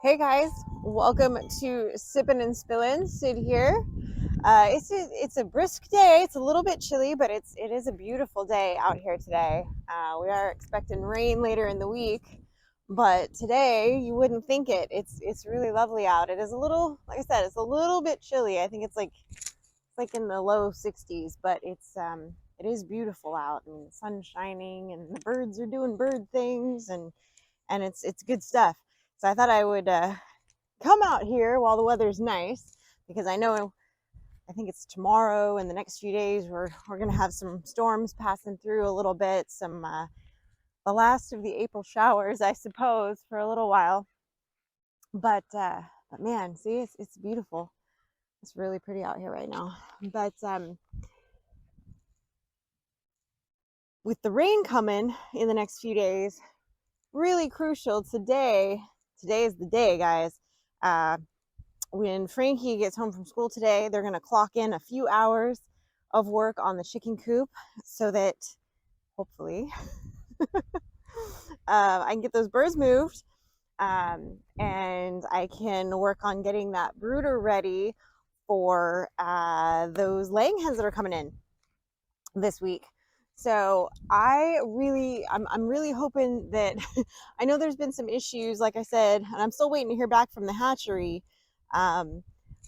Hey guys, welcome to Sippin and Spillin. Syd here. It's a brisk day. It's a little bit chilly, but it is a beautiful day out here today. We are expecting rain later in the week, but today you wouldn't think it. It's really lovely out. It is a little, like I said, it's a little bit chilly. I think it's like in the low 60s, but it is beautiful out. I mean, the sun's shining and the birds are doing bird things, and it's good stuff. So I thought I would come out here while the weather's nice, because I think it's tomorrow and the next few days we're gonna have some storms passing through a little bit, some the last of the April showers, I suppose, for a little while. But man, see, it's beautiful. It's really pretty out here right now. But with the rain coming in the next few days, really crucial today. Today is the day, guys. When Frankie gets home from school today, they're going to clock in a few hours of work on the chicken coop so that hopefully I can get those birds moved, and I can work on getting that brooder ready for those laying hens that are coming in this week. So I'm really hoping that I know there's been some issues, like I said, and I'm still waiting to hear back from the hatchery. I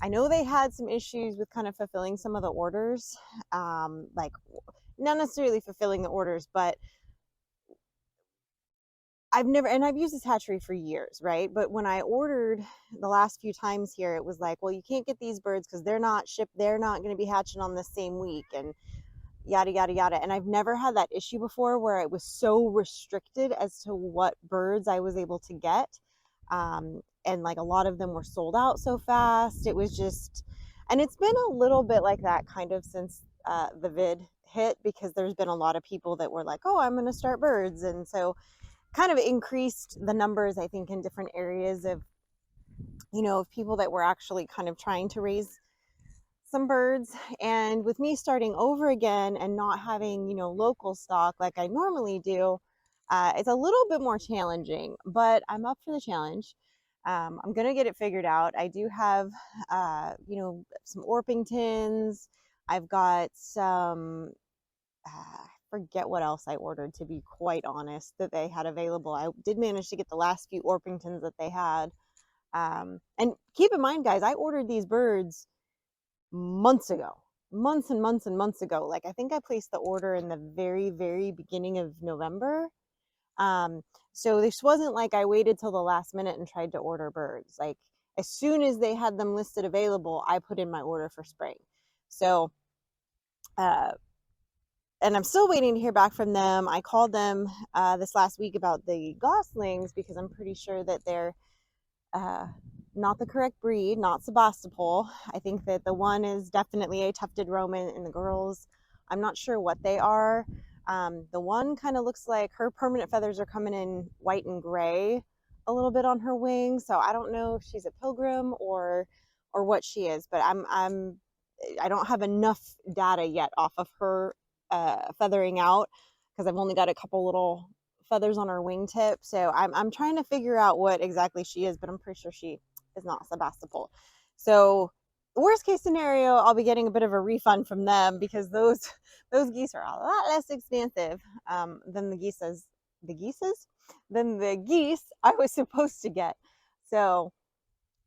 know they had some issues with kind of fulfilling some of the orders, like not necessarily fulfilling the orders, but I've used this hatchery for years, right? But when I ordered the last few times here, it was like, well, you can't get these birds because they're not going to be hatching on the same week, and yada yada yada. And I've never had that issue before where it was so restricted as to what birds I was able to get, and like a lot of them were sold out so fast. It was just, and it's been a little bit like that kind of since the vid hit, because there's been a lot of people that were like, oh, I'm going to start birds, and so kind of increased the numbers, I think, in different areas of of people that were actually kind of trying to raise some birds. And with me starting over again and not having local stock like I normally do, it's a little bit more challenging, but I'm up for the challenge. I'm gonna get it figured out. I do have some Orpingtons. I've got some I forget what else I ordered, to be quite honest, that they had available. I did manage to get the last few Orpingtons that they had. And keep in mind, guys, I ordered these birds months ago, months and months and months ago. Like, I think I placed the order in the very, very beginning of November. So this wasn't like I waited till the last minute and tried to order birds. Like, as soon as they had them listed available, I put in my order for spring. So, and I'm still waiting to hear back from them. I called them this last week about the goslings because I'm pretty sure that they're not the correct breed, not Sebastopol. I think that the one is definitely a tufted Roman, and the girls, I'm not sure what they are. The one kind of looks like her permanent feathers are coming in white and gray a little bit on her wing, so I don't know if she's a pilgrim or what she is, but I don't have enough data yet off of her feathering out, because I've only got a couple little feathers on her wingtip. So I'm trying to figure out what exactly she is, but I'm pretty sure she is not Sebastopol. So worst case scenario, I'll be getting a bit of a refund from them, because those geese are a lot less expensive than the geese I was supposed to get. So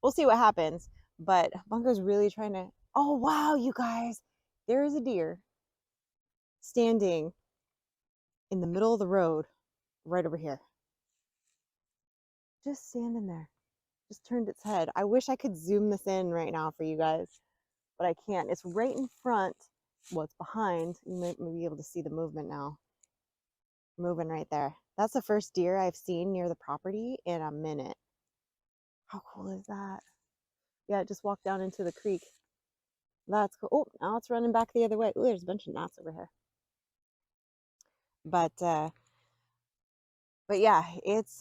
we'll see what happens. But Bunko's really trying to. Oh wow, you guys, there is a deer standing in the middle of the road right over here. Just standing there. Just turned its head. I wish I could zoom this in right now for you guys, but I can't. It's right in front. Well, it's behind. You might be able to see the movement now. Moving right there. That's the first deer I've seen near the property in a minute. How cool is that? Yeah, it just walked down into the creek. That's cool. Oh, now it's running back the other way. Oh, there's a bunch of gnats over here. But yeah, it's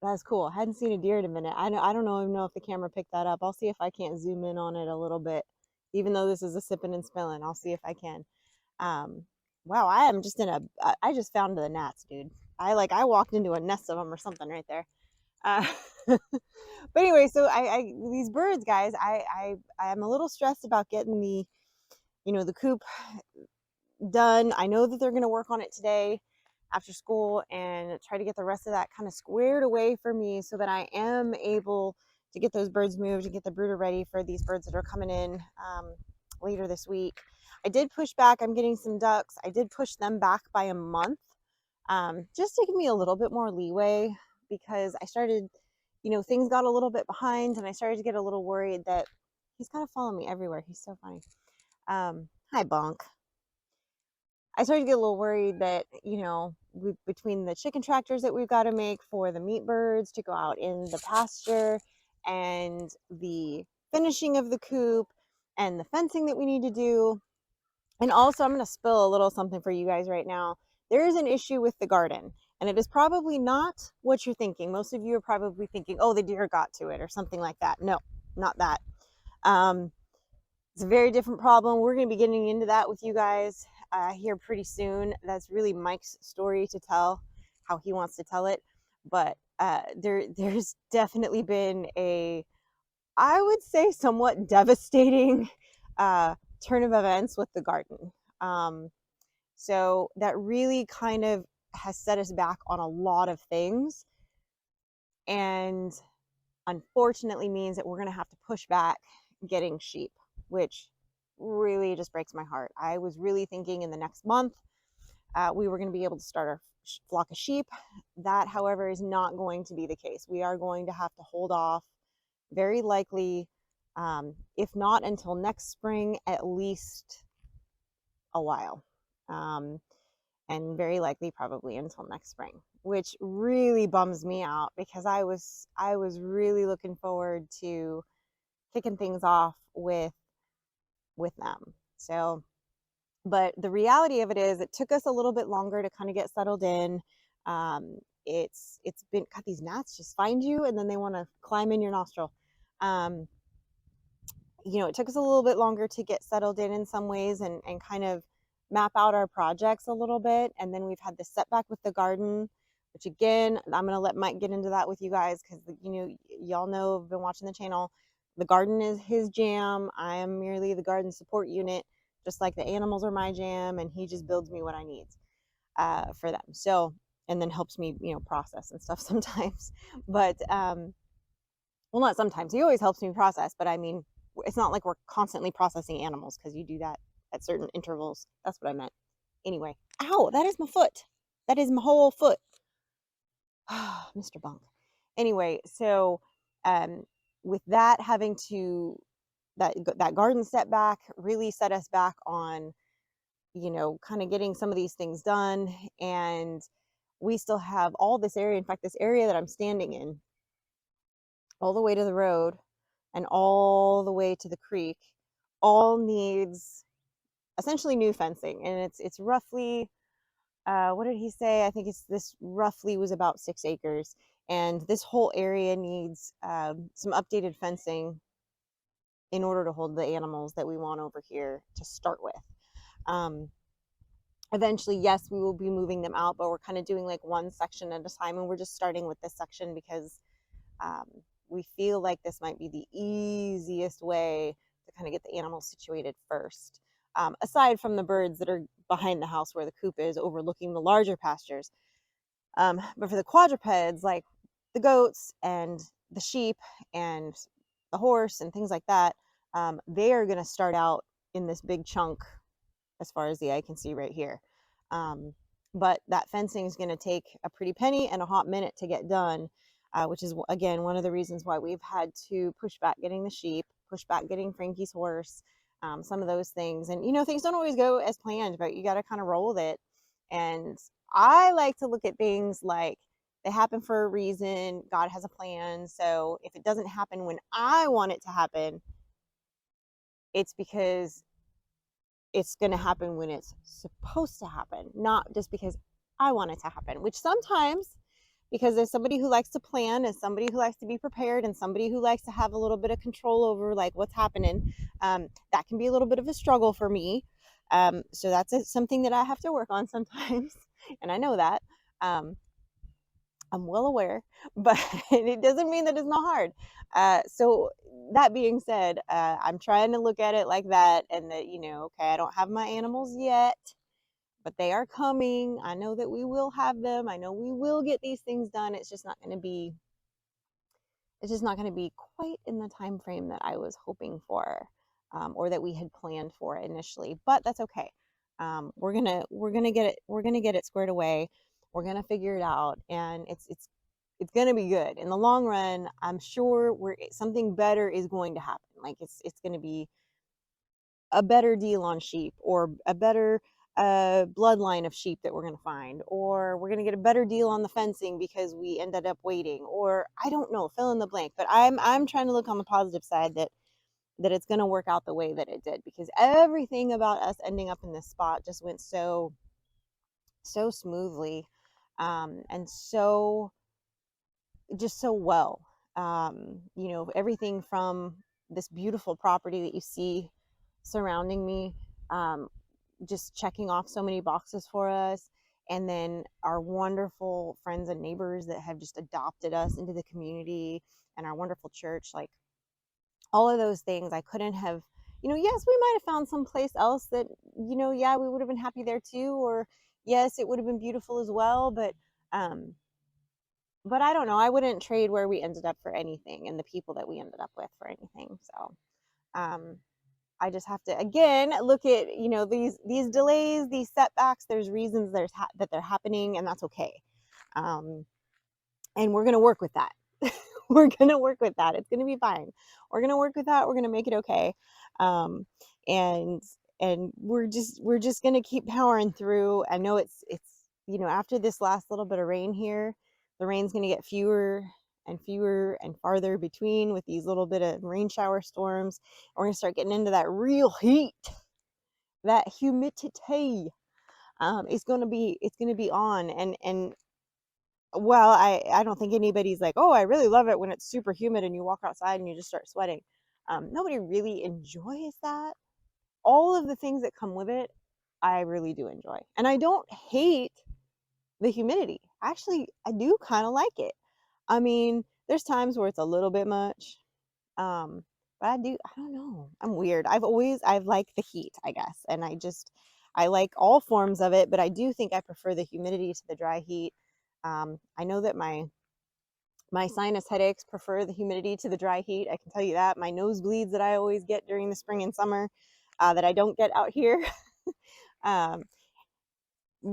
that's cool. I hadn't seen a deer in a minute. I don't even know if the camera picked that up. I'll see if I can't zoom in on it a little bit, even though this is a sipping and spilling. I'll see if I can. Wow, I am just I just found the gnats, dude. I walked into a nest of them or something right there. But anyway, so these birds, guys, I'm a little stressed about getting the coop done. I know that they're going to work on it today after school and try to get the rest of that kind of squared away for me so that I am able to get those birds moved and get the brooder ready for these birds that are coming in later this week. I did push back. I'm getting some ducks. I did push them back by a month, just to give me a little bit more leeway, because I started, things got a little bit behind and I started to get a little worried that he's kind of following me everywhere. He's so funny. Hi, Bonk. I started to get a little worried that, between the chicken tractors that we've got to make for the meat birds to go out in the pasture and the finishing of the coop and the fencing that we need to do. And also, I'm going to spill a little something for you guys right now. There is an issue with the garden, and it is probably not what you're thinking. Most of you are probably thinking, oh, the deer got to it or something like that. No, not that. It's a very different problem. We're going to be getting into that with you guys here pretty soon. That's really Mike's story to tell, how he wants to tell it. But there's definitely been I would say, somewhat devastating turn of events with the garden. So that really kind of has set us back on a lot of things, and unfortunately means that we're going to have to push back getting sheep, which really just breaks my heart. I was really thinking in the next month we were going to be able to start our flock of sheep. That, however, is not going to be the case. We are going to have to hold off, very likely, if not until next spring, at least a while. And very likely probably until next spring, which really bums me out because I was really looking forward to kicking things off with them. So, but the reality of it is, it took us a little bit longer to kind of get settled in. It's been, God, these gnats just find you and then they want to climb in your nostril. It took us a little bit longer to get settled in some ways and kind of map out our projects a little bit. And then we've had this setback with the garden, which again, I'm going to let Mike get into that with you guys because, y'all know, have been watching the channel. The garden is his jam. I am merely the garden support unit, just like the animals are my jam. And he just builds me what I need for them. So, and then helps me, process and stuff sometimes. But, well, not sometimes. He always helps me process. But I mean, it's not like we're constantly processing animals because you do that at certain intervals. That's what I meant. Anyway, ow, that is my foot. That is my whole foot. Mr. Bunk. Anyway, so with that having to, that garden setback really set us back on, kind of getting some of these things done. And we still have all this area. In fact, this area that I'm standing in, all the way to the road and all the way to the creek, all needs essentially new fencing. And it's roughly, what did he say? I think this roughly was about 6 acres. And this whole area needs some updated fencing in order to hold the animals that we want over here to start with. Eventually, yes, we will be moving them out, but we're kind of doing like one section at a time. And we're just starting with this section because we feel like this might be the easiest way to kind of get the animals situated first. Aside from the birds that are behind the house where the coop is, overlooking the larger pastures. But for the quadrupeds, like the goats and the sheep and the horse and things like that, they are going to start out in this big chunk as far as the eye can see right here. But that fencing is going to take a pretty penny and a hot minute to get done, which is, again, one of the reasons why we've had to push back getting the sheep, push back getting Frankie's horse, some of those things. And, things don't always go as planned, but you got to kind of roll with it. And I like to look at things like they happen for a reason. God has a plan. So if it doesn't happen when I want it to happen, it's because it's going to happen when it's supposed to happen, not just because I want it to happen, which sometimes, because there's somebody who likes to plan and somebody who likes to be prepared and somebody who likes to have a little bit of control over like what's happening, that can be a little bit of a struggle for me. So that's something that I have to work on sometimes. And I know that. I'm well aware, but it doesn't mean that it's not hard. So that being said, I'm trying to look at it like that, and that, okay, I don't have my animals yet, but they are coming. I know that we will have them. I know we will get these things done. It's just not going to be quite in the time frame that I was hoping for, or that we had planned for initially. But that's okay. We're gonna get it squared away. We're gonna figure it out, and it's gonna be good in the long run. I'm sure something better is going to happen. Like it's gonna be a better deal on sheep, or a better bloodline of sheep that we're going to find, or we're going to get a better deal on the fencing because we ended up waiting, or I don't know, fill in the blank. But I'm trying to look on the positive side, that it's going to work out the way that it did, because everything about us ending up in this spot just went so smoothly, and so just so well. Everything from this beautiful property that you see surrounding me, um, just checking off so many boxes for us. And then our wonderful friends and neighbors that have just adopted us into the community, and our wonderful church. Like, all of those things, I couldn't have, yes, we might have found someplace else that, yeah, we would have been happy there too. Or yes, it would have been beautiful as well. But I don't know. I wouldn't trade where we ended up for anything, and the people that we ended up with for anything. So, um, I just have to, again, look at, these delays, these setbacks. There's reasons that they're happening, and that's okay. And we're gonna work with that. We're gonna work with that. It's gonna be fine. We're gonna work with that. We're gonna make it okay. Um, and we're just gonna keep powering through. I know it's after this last little bit of rain here, the rain's gonna get fewer and fewer and farther between, with these little bit of rain shower storms. We're gonna start getting into that real heat, that humidity. It's gonna be on. And well, I don't think anybody's like, oh, I really love it when it's super humid and you walk outside and you just start sweating. Nobody really enjoys that. All of the things that come with it, I really do enjoy. And I don't hate the humidity. Actually, I do kind of like it. I mean, there's times where it's a little bit much. But I don't know. I'm weird. I've liked the heat, I guess. And I like all forms of it, but I do think I prefer the humidity to the dry heat. I know that my sinus headaches prefer the humidity to the dry heat. I can tell you that. My nosebleeds that I always get during the spring and summer, that I don't get out here, um,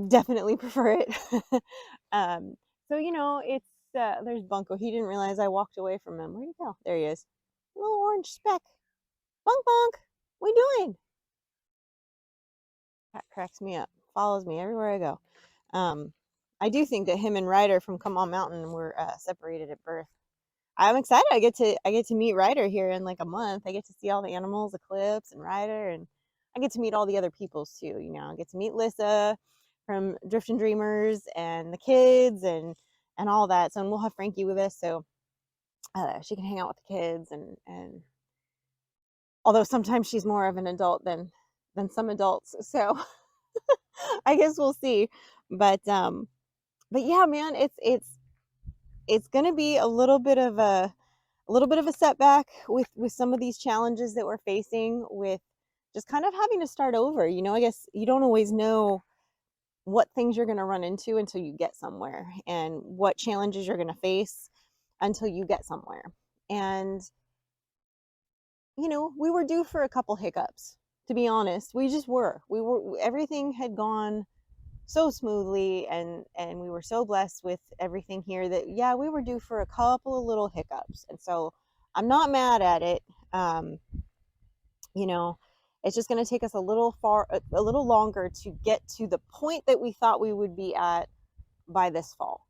definitely prefer it. So, it's there's Bunko. He didn't realize I walked away from him. Where'd he go? There he is. Little orange speck. Bunk bunk. What you doing? That cracks me up. Follows me everywhere I go. Um, I do think that him and Ryder from Come On Mountain were separated at birth. I'm excited. I get to meet Ryder here in like a month. I get to see all the animals, Eclipse and Ryder, and I get to meet all the other peoples too. I get to meet Lissa from Drift and Dreamers, and the kids, and all that. So, and we'll have Frankie with us, so she can hang out with the kids, and although sometimes she's more of an adult than some adults, so I guess we'll see. But yeah, man, it's gonna be a little bit of a setback with some of these challenges that we're facing, with just kind of having to start over. I guess you don't always know what things you're going to run into until you get somewhere, and what challenges you're going to face until you get somewhere. And we were due for a couple hiccups, to be honest. We were everything had gone so smoothly, and we were so blessed with everything here, that yeah, we were due for a couple of little hiccups. And so I'm not mad at it. You know, it's just going to take us a little longer to get to the point that we thought we would be at by this fall.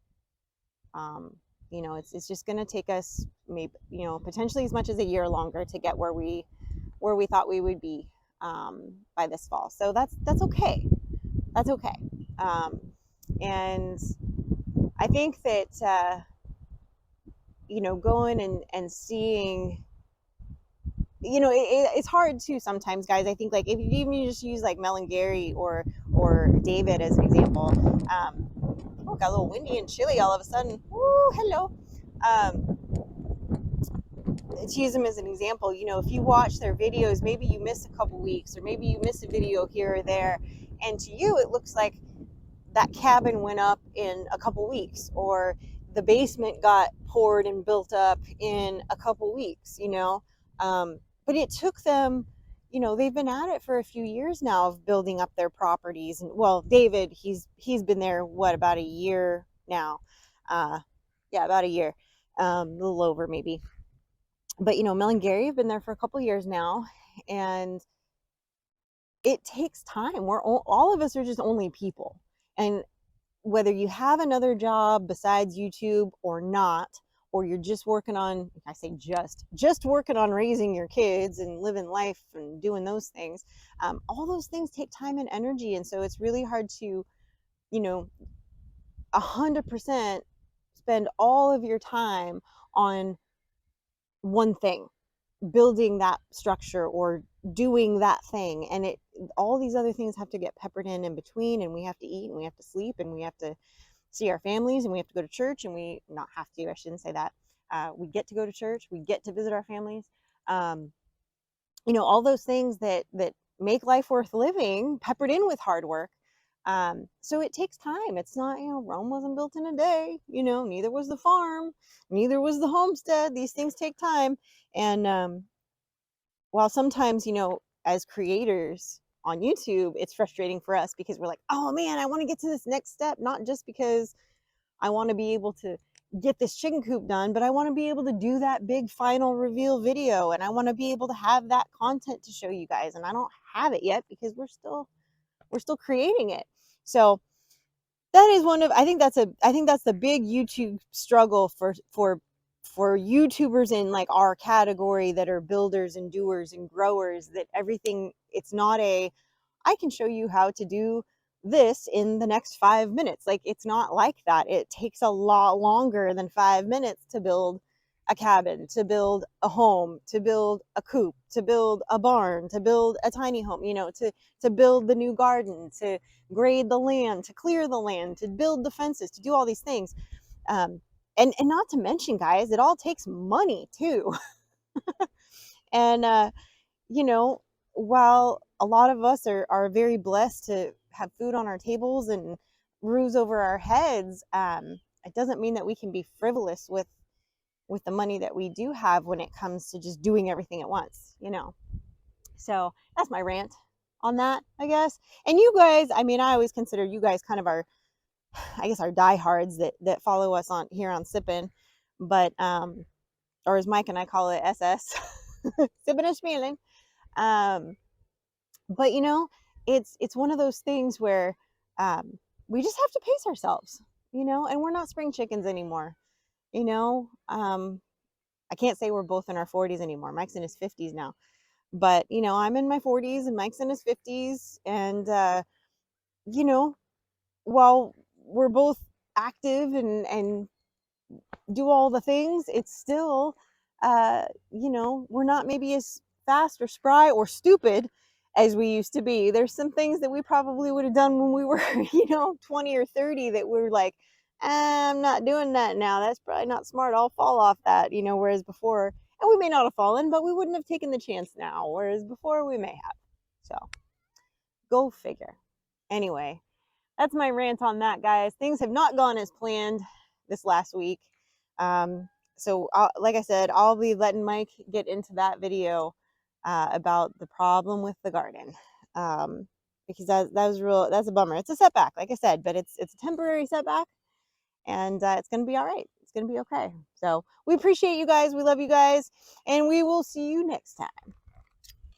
It's just going to take us, maybe, potentially as much as a year longer to get where we thought we would be, by this fall. So that's okay. That's okay. And I think that going and seeing, it's hard too sometimes, guys. I think, like, if you just use like Mel and Gary, or David as an example, Oh, got a little windy and chilly all of a sudden. Woo, hello. Um, to use them as an example, you know, if you watch their videos, maybe you miss a couple weeks, or maybe you miss a video here or there, and to you it looks like that cabin went up in a couple weeks, or the basement got poured and built up in a couple weeks, you know. But it took them, you know, they've been at it for a few years now of building up their properties. And well, David, he's been there what, about a year now. Yeah, about a year, a little over maybe. But you know, Mel and Gary have been there for a couple years now, and it takes time. We're all of us are just only people, and whether you have another job besides YouTube or not, or you're just working on, I say just working on raising your kids and living life and doing those things, all those things take time and energy, and so it's really hard to, you know, 100% spend all of your time on one thing, building that structure or doing that thing, and it all these other things have to get peppered in between, and we have to eat and we have to sleep and we have to see our families and we have to go to church, and we not have to, I shouldn't say that, we get to go to church, we get to visit our families, um, you know, all those things that make life worth living, peppered in with hard work. So it takes time. It's not, you know, Rome wasn't built in a day, you know, neither was the farm, neither was the homestead. These things take time. And while sometimes, you know, as creators on YouTube, it's frustrating for us because we're like, oh man, I want to get to this next step, not just because I want to be able to get this chicken coop done, but I want to be able to do that big final reveal video, and I want to be able to have that content to show you guys, and I don't have it yet because we're still creating it. So that is one of, I think that's the big YouTube struggle for YouTubers in like our category that are builders and doers and growers, that everything, it's not a, I can show you how to do this in the next 5 minutes. Like, it's not like that. It takes a lot longer than 5 minutes to build a cabin, to build a home, to build a coop, to build a barn, to build a tiny home, you know, to build the new garden, to grade the land, to clear the land, to build the fences, to do all these things. And not to mention, guys, it all takes money too. And you know, while a lot of us are very blessed to have food on our tables and roofs over our heads, it doesn't mean that we can be frivolous with the money that we do have when it comes to just doing everything at once, you know. So that's my rant on that, I guess. And you guys, I mean, I always consider you guys kind of our, I guess, our diehards that follow us on here on Sippin, but or as Mike and I call it, SS, Sippin Spillin. Um, but you know, it's one of those things where we just have to pace ourselves, you know, and we're not spring chickens anymore, you know. I can't say we're both in our 40s anymore. Mike's in his 50s now, but you know, I'm in my 40s and Mike's in his 50s, and you know, while we're both active and do all the things, it's still, you know, we're not maybe as fast or spry or stupid as we used to be. There's some things that we probably would have done when we were, you know, 20 or 30 that we're like, I'm not doing that now. That's probably not smart. I'll fall off that, you know, whereas before, and we may not have fallen, but we wouldn't have taken the chance now, whereas before we may have. So go figure. Anyway, that's my rant on that, guys. Things have not gone as planned this last week. Um, so, like I said, I'll be letting Mike get into that video about the problem with the garden, because that was real. That's a bummer. It's a setback, like I said, but it's a temporary setback, and it's gonna be all right. It's gonna be okay. So we appreciate you guys. We love you guys, and we will see you next time.